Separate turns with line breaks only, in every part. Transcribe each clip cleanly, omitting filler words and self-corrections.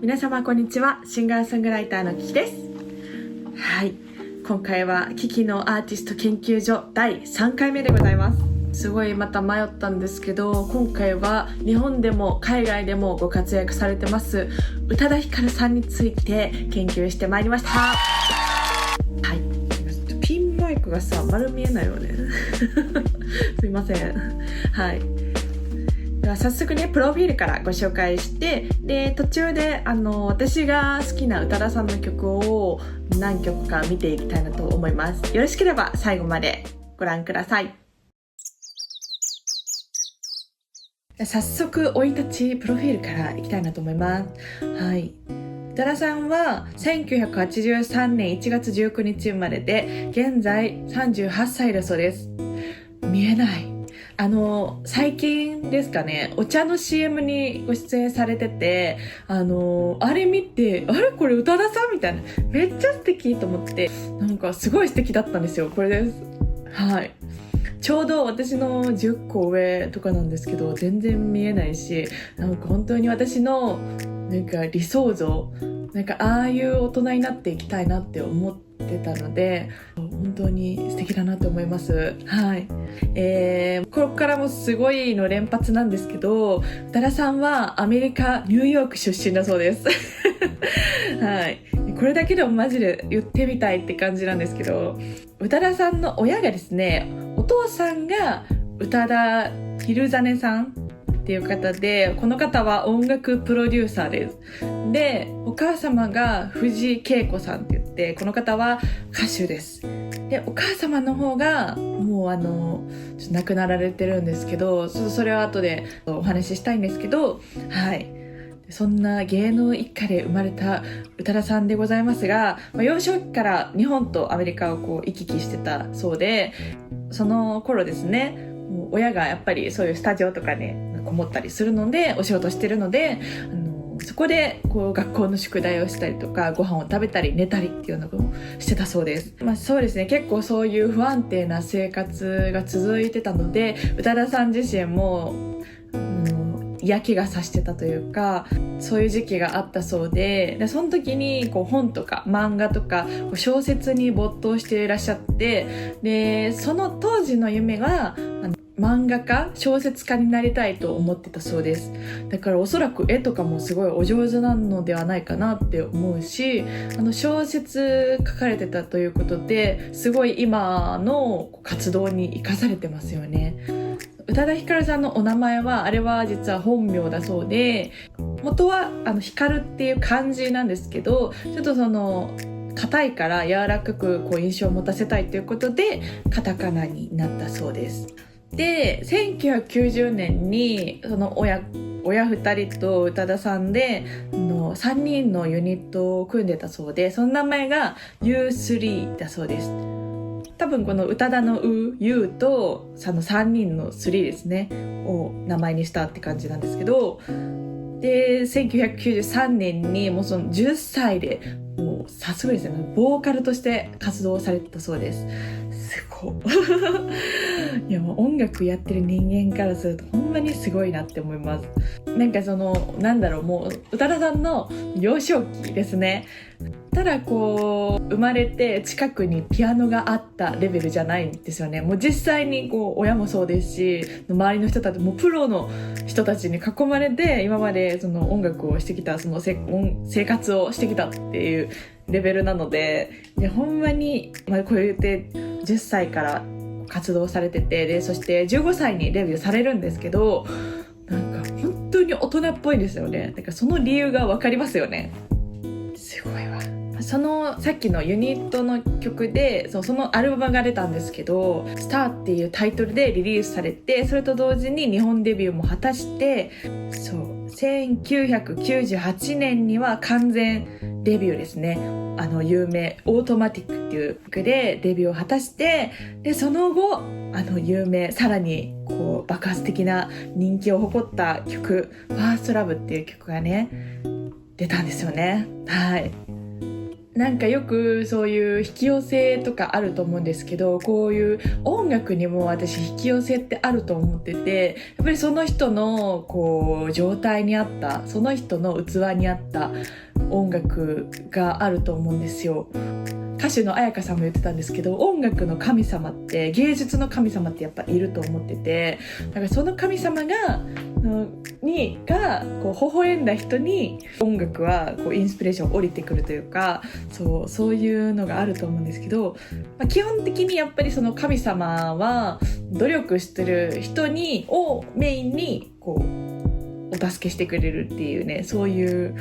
皆様こんにちは。シンガーソングライターのキキです。はい、今回はキキのアーティスト研究所第3回目でございます。すごいまた迷ったんですけど、今回は日本でも海外でもご活躍されてます宇多田ヒカルさんについて研究してまいりました。はい、ピンマイクがさ丸見えないよねすいません。はい、では早速ねプロフィールからご紹介して、で途中で私が好きな宇多田さんの曲を何曲か見ていきたいなと思います。よろしければ最後までご覧ください。早速生い立ちプロフィールからいきたいなと思います。はい、宇多田さんは1983年1月19日生まれで、現在38歳だそうです。見えない。最近ですかね、お茶の CM にご出演されてて、あれ見て、あれこれ宇多田さんみたいな、めっちゃ素敵と思って、なんかすごい素敵だったんですよ。これです。はい。ちょうど私の10個上とかなんですけど、全然見えないし、なんか本当に私のなんか理想像、なんかああいう大人になっていきたいなって思ってたので、本当に素敵だなと思います。はい。ここからもすごいの連発なんですけど、宇多田さんはアメリカニューヨーク出身だそうですはい、これだけでもマジで言ってみたいって感じなんですけど、宇多田さんの親がですね、お父さんが宇多田ヒルザネさんっていう方で、この方は音楽プロデューサーです。で、お母様が藤恵子さんって言って、この方は歌手です。で、お母様の方がもうちょっと亡くなられてるんですけど、それは後でお話ししたいんですけど、はい。そんな芸能一家で生まれた宇多田さんでございますが、幼少期から日本とアメリカをこう行き来してたそうで、その頃ですね、親がやっぱりそういうスタジオとかねこもったりするので、お仕事してるので、そこでこう学校の宿題をしたりとか、ご飯を食べたり寝たりっていうのをしてたそうです。そうですね、結構そういう不安定な生活が続いてたので、宇多田さん自身も嫌気がさしてたというか、そういう時期があったそうで、その時にこう本とか漫画とか小説に没頭していらっしゃって、でその当時の夢が漫画家、小説家になりたいと思ってたそうです。だからおそらく絵とかもすごいお上手なのではないかなって思うし、小説書かれてたということで、すごい今の活動に生かされてますよね。宇多田ヒカルさんのお名前は、あれは実は本名だそうで、元はヒカルっていう漢字なんですけど、ちょっとその硬いから柔らかくこう印象を持たせたいということでカタカナになったそうです。で、1990年にその親2人と宇多田さんで3人のユニットを組んでたそうで、その名前が U3 だそうです。多分この宇多田の U とその3人の3ですねを名前にしたって感じなんですけど、で1993年にもうその10歳でもうさすがですね、ボーカルとして活動されてたそうです。すごいいや、もう音楽やってる人間からするとほんまにすごいなって思います。なんかもう宇多田さんの幼少期ですね、ただこう生まれて近くにピアノがあったレベルじゃないんですよね。もう実際にこう親もそうですし、周りの人たちもプロの人たちに囲まれて今までその音楽をしてきた、その生活をしてきたっていうレベルなので、ほんまに、こう言って10歳から活動されてて、でそして15歳にデビューされるんですけど、なんか本当に大人っぽいんですよね。だからその理由が分かりますよね。すごいわ。そのさっきのユニットの曲でそのアルバムが出たんですけど、スターっていうタイトルでリリースされて、それと同時に日本デビューも果たして、そう1998年には完全デビューですね。有名オートマティックっていう曲でデビューを果たして、でその後有名、さらにこう爆発的な人気を誇った曲、ファーストラブっていう曲がね出たんですよね。はい。なんかよくそういう引き寄せとかあると思うんですけど、こういう音楽にも私引き寄せってあると思ってて、やっぱりその人のこう状態に合った、その人の器に合った音楽があると思うんですよ。歌手の彩香さんも言ってたんですけど、音楽の神様って、芸術の神様ってやっぱいると思ってて、だからその神様がこう微笑んだ人に音楽はこうインスピレーション降りてくるというか、そういうのがあると思うんですけど、基本的にやっぱりその神様は努力してる人をメインにこうお助けしてくれるっていうね、そういう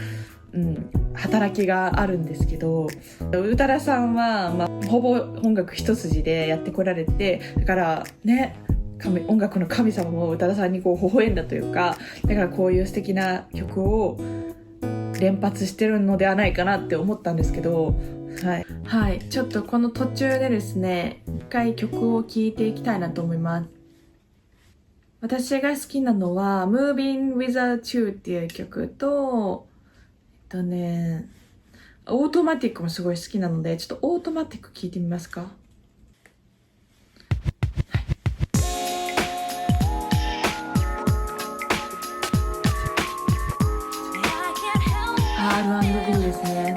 働きがあるんですけど、宇多田さんは、ほぼ音楽一筋でやってこられて、だからね、音楽の神様も宇多田さんにこう微笑んだというか、だからこういう素敵な曲を連発してるのではないかなって思ったんですけど、はい、ちょっとこの途中でですね、一回曲を聴いていきたいなと思います。私が好きなのは Moving Without You っていう曲と、オートマティックもすごい好きなので、ちょっとオートマティック聴いてみますか。R&B ですね。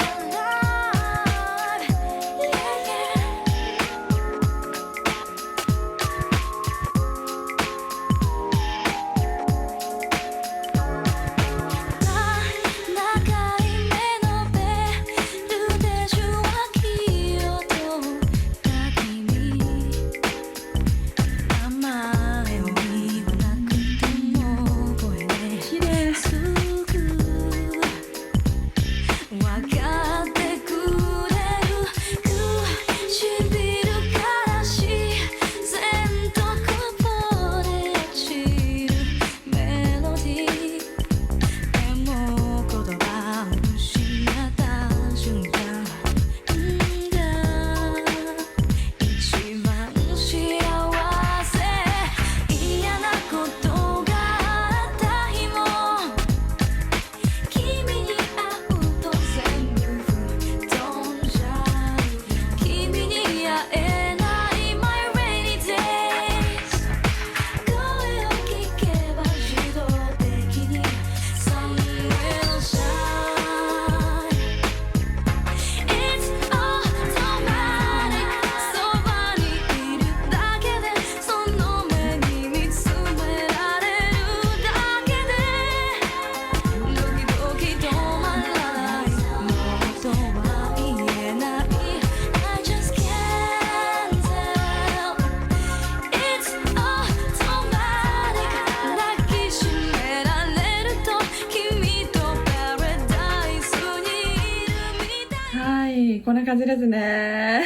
こんな感じですね。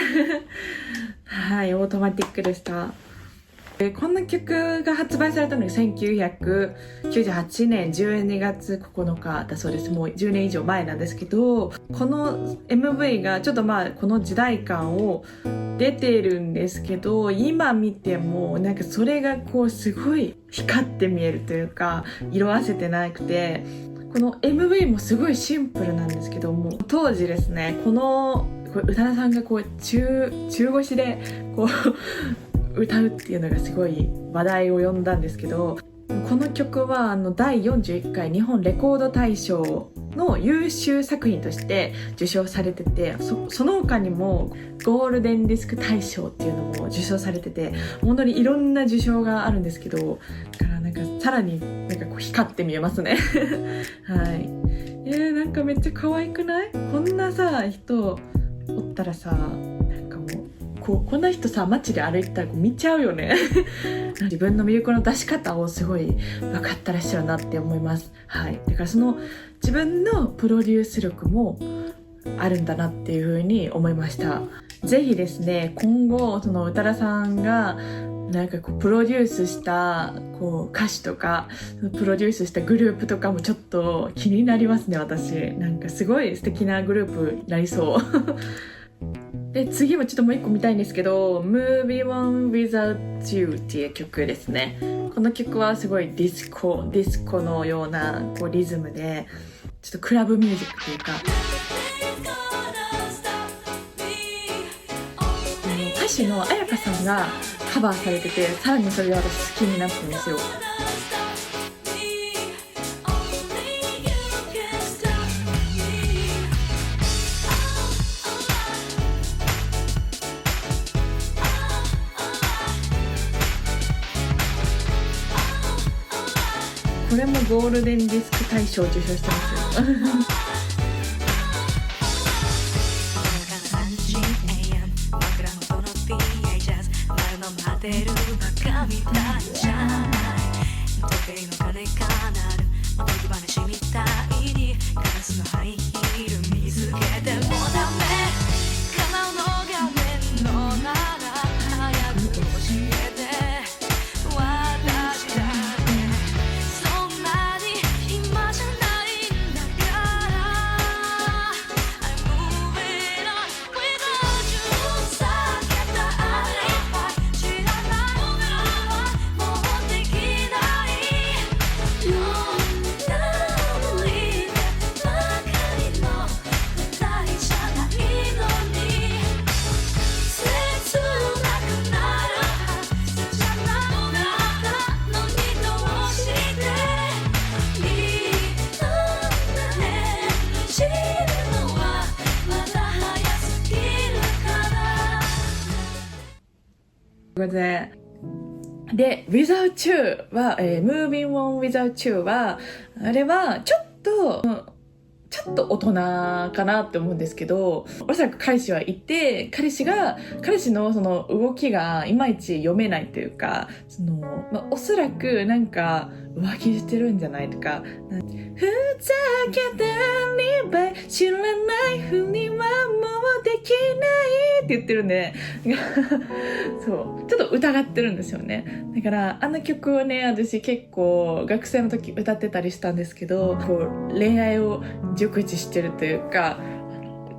はい、オートマティックでした。こんな曲が発売されたのが1998年12月9日だそうです。もう10年以上前なんですけど、この MV がちょっとこの時代感を出てるんですけど、今見てもなんかそれがこうすごい光って見えるというか、色あせてなくて、この MV もすごいシンプルなんですけども、当時ですね、これ宇多田さんがこう中腰でこう歌うっていうのがすごい話題を呼んだんですけど、この曲は第41回日本レコード大賞の優秀作品として受賞されてて、その他にもゴールデンディスク大賞っていうのも受賞されてて、本当にいろんな受賞があるんですけど、だからなんかさらになんかこう光って見えますね。はい。なんかめっちゃ可愛くない？こんなさ人おったらさ、なんかもうこんな人さ街で歩いてたら見ちゃうよね。自分の魅力の出し方をすごい分かってらっしゃるなって思います。はい。だからその自分のプロデュース力もあるんだなっていう風に思いました。ぜひですね、今後その宇多田さんがなんかこうプロデュースしたこう歌手とかプロデュースしたグループとかもちょっと気になりますね。私なんかすごい素敵なグループになりそう。で次もちょっともう一個見たいんですけど Moving On Without You っていう曲ですね。この曲はすごいディスコのようなこうリズムでちょっとクラブミュージックというか、歌手の彩香さんがカバーされてて、さらにそれが私好きになったんですよ。これもゴールデンディスク大賞を受賞してますよで、Without You は、Moving On Without You は、あれはちょっと大人かなって思うんですけど、おそらく彼氏はいて、彼氏のその動きがいまいち読めないというか、おそらくなんか浮気してるんじゃないとか、ふざけたリバイ知らないふにはもうできないって言ってるんでそうちょっと疑ってるんですよね。だからあの曲をね、私結構学生の時歌ってたりしたんですけど、こう恋愛を熟知してるというか、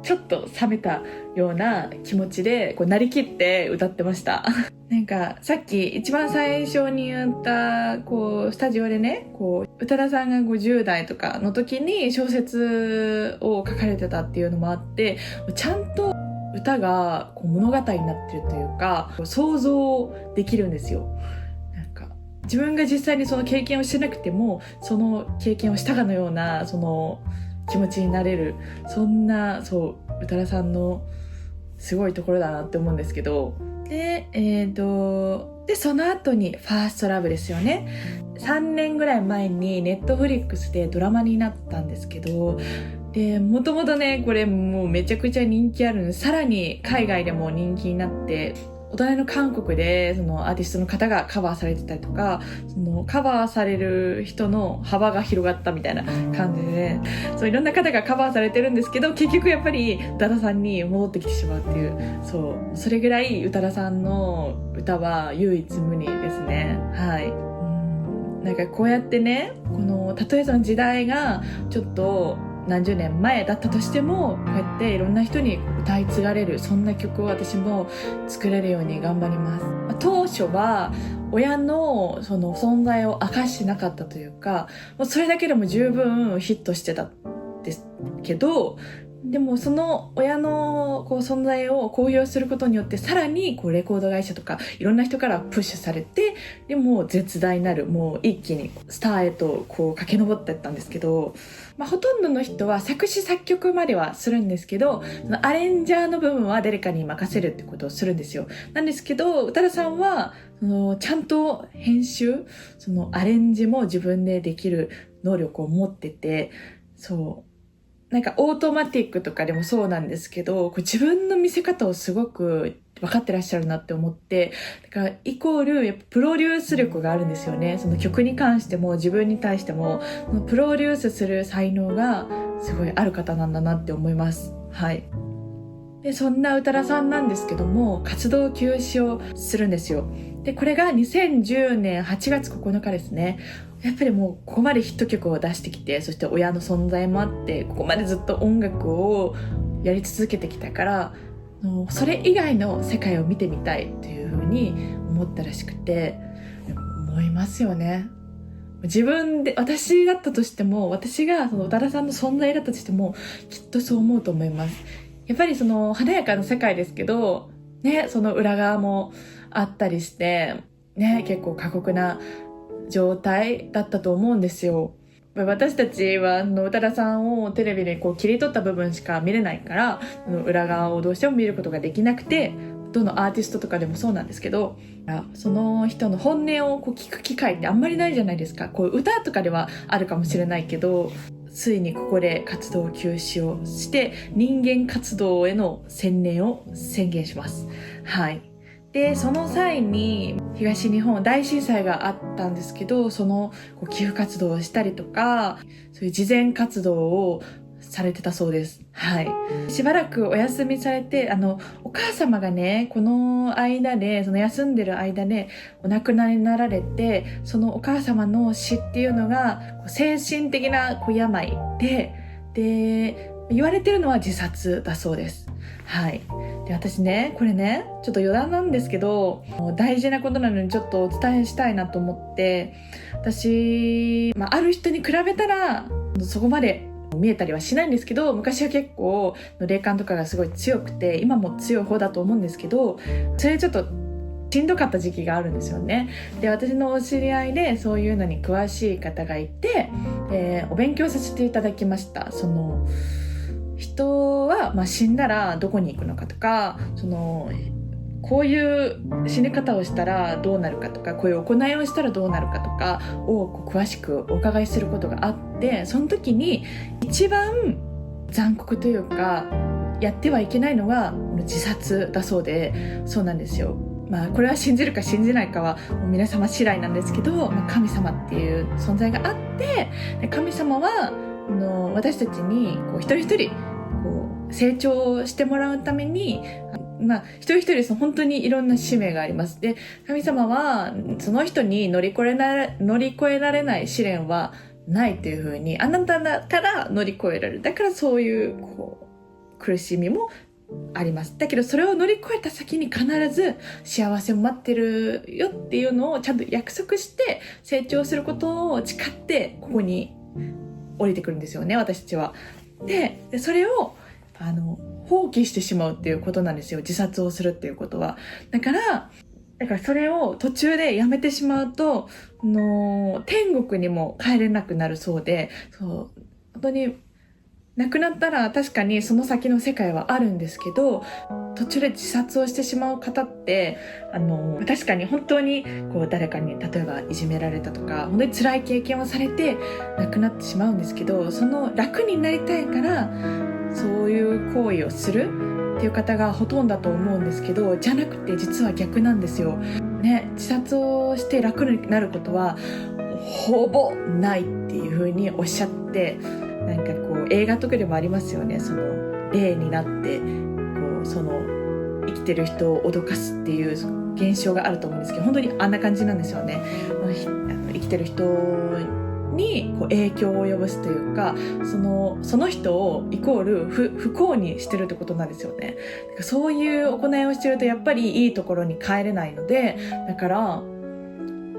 ちょっと冷めたような気持ちでこうなりきって歌ってましたなんかさっき一番最初に言ったこうスタジオでね、こう宇多田さんが50代とかの時に小説を書かれてたっていうのもあって、ちゃんと歌がこう物語になってるというか想像できるんですよ。なんか自分が実際にその経験をしてなくても、その経験をしたかのようなその気持ちになれる、そんな宇多田さんのすごいところだなって思うんですけど、でその後にファーストラブですよね。3年ぐらい前にネットフリックスでドラマになったんですけど、でもともとねこれもうめちゃくちゃ人気あるんで、さらに海外でも人気になって、お隣の韓国でそのアーティストの方がカバーされてたりとか、そのカバーされる人の幅が広がったみたいな感じで、そういろんな方がカバーされてるんですけど、結局やっぱり宇多田さんに戻ってきてしまうっていう、それぐらい宇多田さんの歌は唯一無二ですね。はい。なんかこうやってね、このたとえその時代がちょっと何十年前だったとしても、こうやっていろんな人に歌い継がれる、そんな曲を私も作れるように頑張ります。当初は親のその存在を明かしてなかったというか、それだけでも十分ヒットしてたんですけど、でもその親のこう存在を公表することによって、さらにこうレコード会社とかいろんな人からプッシュされて、でも絶大なるもう一気にスターへとこう駆け上っていったんですけど、ほとんどの人は作詞作曲まではするんですけど、アレンジャーの部分は誰かに任せるってことをするんですよ。なんですけど宇多田さんはちゃんと編集、そのアレンジも自分でできる能力を持ってて、なんかオートマティックとかでもそうなんですけど、こう自分の見せ方をすごく分かってらっしゃるなって思って、だからイコールやっぱプロデュース力があるんですよね。その曲に関しても自分に対してもそのプロデュースする才能がすごいある方なんだなって思います。はい。でそんな宇多田さんなんですけども、活動休止をするんですよ。でこれが2010年8月9日ですね。やっぱりもうここまでヒット曲を出してきて、そして親の存在もあってここまでずっと音楽をやり続けてきたから、それ以外の世界を見てみたいというふうに思ったらしくて、思いますよね。自分で私だったとしても、私がその宇多田さんの存在だったとしてもきっとそう思うと思います。やっぱりその華やかな世界ですけど、ね、その裏側もあったりして、ね、結構過酷な状態だったと思うんですよ。私たちは宇多田さんをテレビでこう切り取った部分しか見れないから、裏側をどうしても見ることができなくて、どのアーティストとかでもそうなんですけど、その人の本音をこう聞く機会ってあんまりないじゃないですか。こう歌とかではあるかもしれないけど、ついにここで活動休止をして人間活動への専念を宣言します。はい。でその際に東日本大震災があったんですけど、その寄付活動をしたりとか、そういう慈善活動をされてたそうです。はい。しばらくお休みされて、お母様がね、この間で、その休んでる間でお亡くなりになられて、そのお母様の死っていうのが精神的な病で言われてるのは自殺だそうです。はい。で私ね、これね、ちょっと余談なんですけど、大事なことなのにちょっとお伝えしたいなと思って、私、ある人に比べたらそこまで見えたりはしないんですけど、昔は結構霊感とかがすごい強くて、今も強い方だと思うんですけど、それちょっとしんどかった時期があるんですよね。で私のお知り合いでそういうのに詳しい方がいて、お勉強させていただきました。その人は、死んだらどこに行くのかとか、こういう死に方をしたらどうなるかとか、こういう行いをしたらどうなるかとかを詳しくお伺いすることがあって、その時に一番残酷というかやってはいけないのが自殺だそうで、そうなんですよ。これは信じるか信じないかは皆様次第なんですけど、神様っていう存在があって、神様は私たちに一人一人成長してもらうために、一人一人本当にいろんな使命があります。で、神様はその人に乗り越えられない試練はないというふうに、あなただから乗り越えられる。だからそういう苦しみもあります。だけどそれを乗り越えた先に必ず幸せを待ってるよっていうのをちゃんと約束して成長することを誓ってここに降りてくるんですよね、私たちは。でそれを放棄してしまうっていうことなんですよ、自殺をするっていうことは。だからそれを途中でやめてしまうと天国にも帰れなくなるそうで、本当に亡くなったら確かにその先の世界はあるんですけど、途中で自殺をしてしまう方って確かに本当に誰かに例えばいじめられたとか本当に辛い経験をされて亡くなってしまうんですけど、その楽になりたいからそういう行為をするっていう方がほとんどだと思うんですけど、じゃなくて実は逆なんですよ、ね。自殺をして楽になることはほぼないっていう風におっしゃって、映画とかでもありますよね。その霊になってその生きてる人を脅かすっていう現象があると思うんですけど、本当にあんな感じなんですよね。生きてる人に影響を及ぼすというか、その人をイコール不幸にしてるってことなんですよね。そういう行いをしてるとやっぱりいいところに帰れないので、だから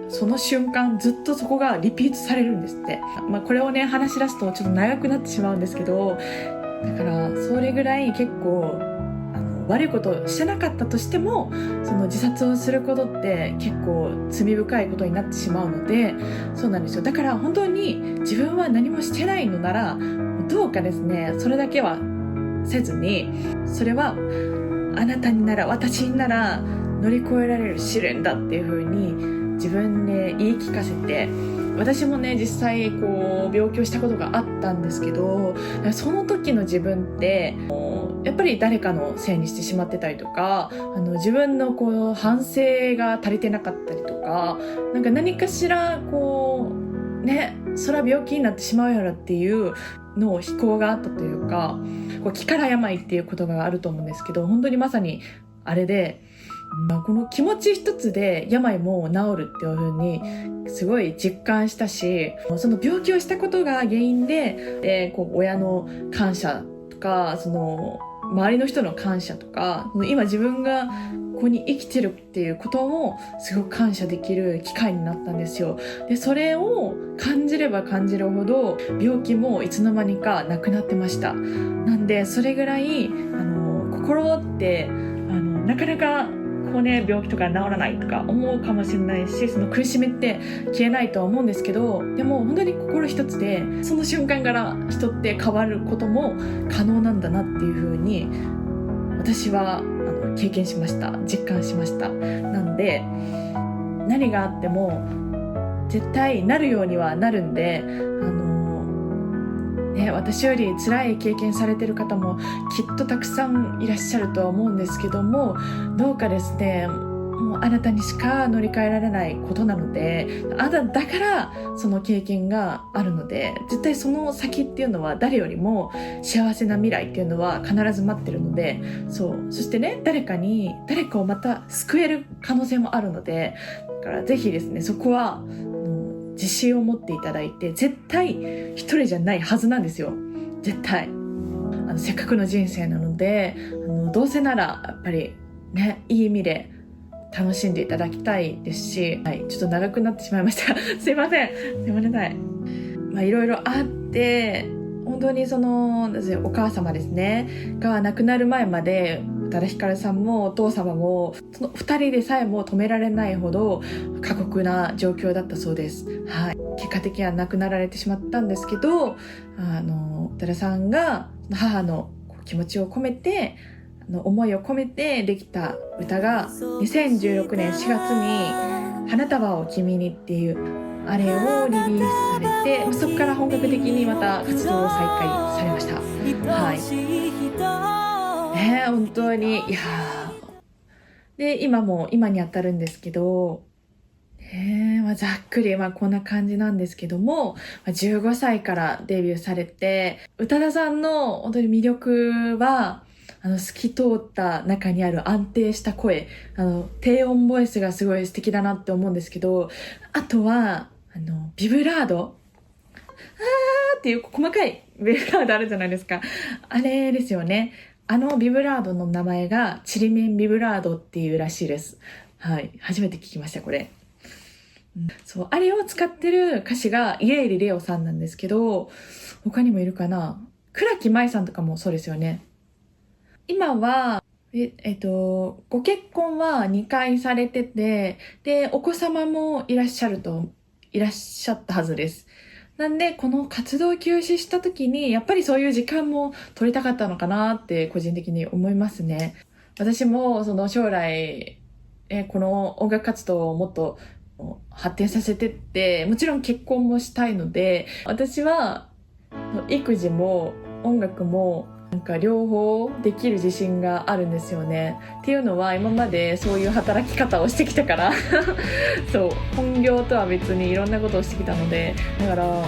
その瞬間ずっとそこがリピートされるんですって。これをね話し出すとちょっと長くなってしまうんですけど、だからそれぐらい結構悪いことをしてなかったとしても、その自殺をすることって結構罪深いことになってしまうので、そうなんですよ。だから本当に自分は何もしてないのならどうかですね、それだけはせずに、それはあなたになら私になら乗り越えられる試練だっていう風に自分で言い聞かせて、私もね実際病気をしたことがあったんですけど、その時の自分ってやっぱり誰かのせいにしてしまってたりとか、自分の反省が足りてなかったりとか、何かしらそれは病気になってしまうやろっていうのを非行があったというか、気から病っていう言葉があると思うんですけど、本当にまさにあれで、この気持ち一つで病も治るっていう風にすごい実感したし、その病気をしたことが原因で、親の感謝とか、その周りの人の感謝とか、今自分がここに生きてるっていうこともすごく感謝できる機会になったんですよ。でそれを感じれば感じるほど病気もいつの間にかなくなってました。なんでそれぐらい心ってなかなかこうね、病気とか治らないとか思うかもしれないし、その苦しみって消えないとは思うんですけど、でも本当に心一つでその瞬間から人って変わることも可能なんだなっていう風に私は経験しました。実感しました。なんで何があっても絶対なるようにはなるんで、私より辛い経験されてる方もきっとたくさんいらっしゃるとは思うんですけども、どうかですね、もうあなたにしか乗り換えられないことなので、だからその経験があるので、絶対その先っていうのは誰よりも幸せな未来っていうのは必ず待ってるので、そしてね、誰かをまた救える可能性もあるので、だからぜひですね、そこは自信を持っていただいて、絶対一人じゃないはずなんですよ。絶対せっかくの人生なので、どうせならやっぱりね、いい意味で楽しんでいただきたいですし、ちょっと長くなってしまいましたすいません、すいません。いろいろあって、本当にお母様ですねが亡くなる前まで、宇多田ヒカルさんもお父様もその2人でさえも止められないほど過酷な状況だったそうです。結果的には亡くなられてしまったんですけど、宇多田さんが母の気持ちを込めて、思いを込めてできた歌が2016年4月に花束を君にっていうあれをリリースされて、そこから本格的にまた活動を再開されました。本当にで今に当たるんですけど、ざっくりこんな感じなんですけども、15歳からデビューされて、宇多田さんの本当に魅力は透き通った中にある安定した声、低音ボイスがすごい素敵だなって思うんですけど、あとはビブラードっていう細かいビブラードあるじゃないですか。あれですよね。ビブラードの名前がちりめんビブラードっていうらしいです。初めて聞きました、これ。あれを使ってる歌手が家入レオさんなんですけど、他にもいるかな。倉木舞さんとかもそうですよね。今はご結婚は2回されてて、でお子様もいらっしゃったはずです。なんでこの活動休止した時にやっぱりそういう時間も取りたかったのかなって個人的に思いますね。私も将来この音楽活動をもっと発展させてって、もちろん結婚もしたいので、私は育児も音楽も両方できる自信があるんですよね。っていうのは今までそういう働き方をしてきたから本業とは別にいろんなことをしてきたので、だから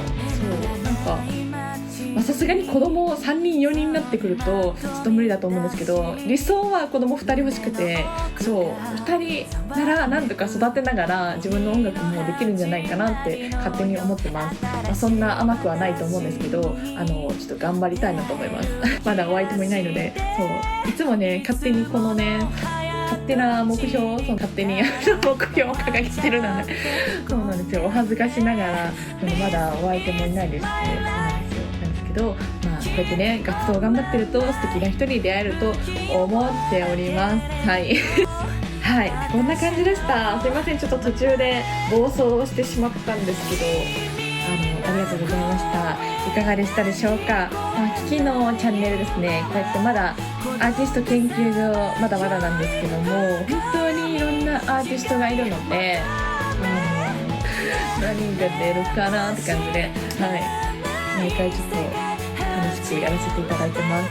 さすがに子供3人4人になってくるとちょっと無理だと思うんですけど、理想は子供2人欲しくて、2人ならなんとか育てながら自分の音楽もできるんじゃないかなって勝手に思ってます。そんな甘くはないと思うんですけど、ちょっと頑張りたいなと思いますまだお相手もいないので、いつもね、勝手にこのね、勝手な目標、勝手に目標を掲げてるのでそうなんですよ。お恥ずかしながらまだお相手もいないですね。こうやってね、学装頑張ってると素敵な人に出会えると思っております。こんな感じでした。すいません、ちょっと途中で暴走してしまったんですけど、ありがとうございました。いかがでしたでしょうか。キキのチャンネルですね、こうやってまだアーティスト研究所まだまだなんですけども、本当にいろんなアーティストがいるので、何が出るかなって感じで、毎回ちょっと楽しくやらせていただいてます。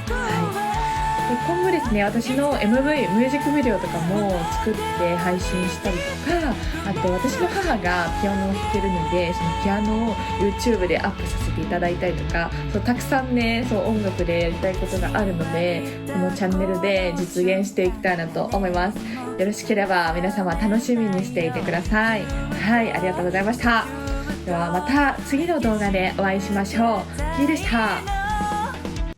で今後ですね、私の MV、ミュージックビデオとかも作って配信したりとか、あと私の母がピアノを弾けるので、そのピアノを YouTube でアップさせていただいたりとか、たくさんね、音楽でやりたいことがあるので、このチャンネルで実現していきたいなと思います。よろしければ皆様楽しみにしていてください。ありがとうございました。ではまた次の動画でお会いしましょう。キーでした。